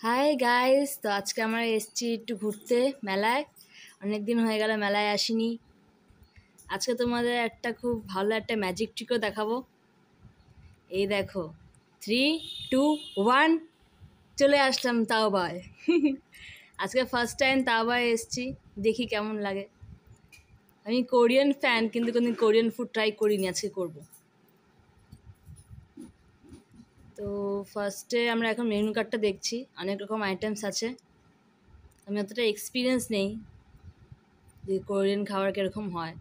Hi guys, তো আজকে আমরা এসেছি একটু ঘুরতে মেলায়। অনেক দিন হয়ে গেল মেলায় আসিনি। আজকে তোমাদের একটা খুব ভালো একটা ম্যাজিক ট্রিকও দেখাবো। এই দেখো, 3, 2, 1 চলে আসলাম তাওবায়। আজকে ফার্স্ট টাইম তাওবায় এসেছি, দেখি কেমন লাগে। আমি কোরিয়ান ফ্যান, কিন্তু কোনদিন কোরিয়ান ফুড ট্রাই করিনি, আজকে করবো। তো ফার্স্টে আমরা এখন মেনু কার্ডটা দেখছি, অনেক রকম আইটেমস আছে। আমি অতটা এক্সপিরিয়েন্স নেই যে কোরিয়ান খাবার কীরকম হয়।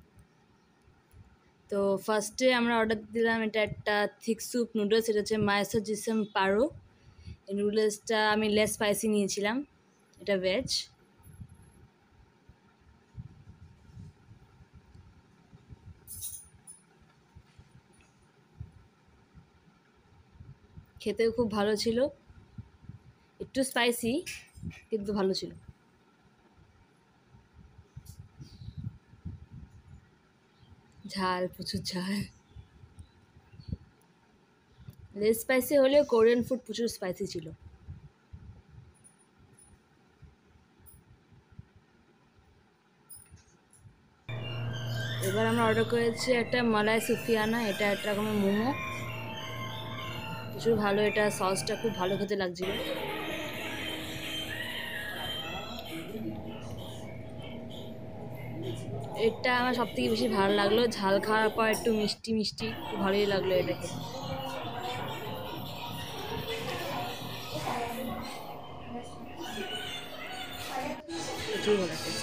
তো ফার্স্টে আমরা অর্ডার দিলাম, এটা একটা থিক স্যুপ নুডলস। এটা হচ্ছে মায়াসো জিসম পারো। এই নুডলসটা আমি লেস স্পাইসি নিয়েছিলাম, এটা ভেজ। খেতেও খুব ভালো ছিল, একটু স্পাইসি কিন্তু ভালো ছিল। ঝাল, প্রচুর ঝাল। লেস স্পাইসি হলেও কোরিয়ান ফুড প্রচুর স্পাইসি ছিল। এবার আমরা অর্ডার করেছি একটা মালাই সুফিয়ানা। এটা একটা রকমের মোমো, প্রচুর ভালো। এটা সসটা খুব ভালো খেতে লাগছিল। এটা আমার সব থেকে বেশি ভালো লাগলো। ঝাল খাওয়ার পর একটু মিষ্টি মিষ্টি, খুব ভালোই লাগলো এটা খেতে। প্রচুর ভালো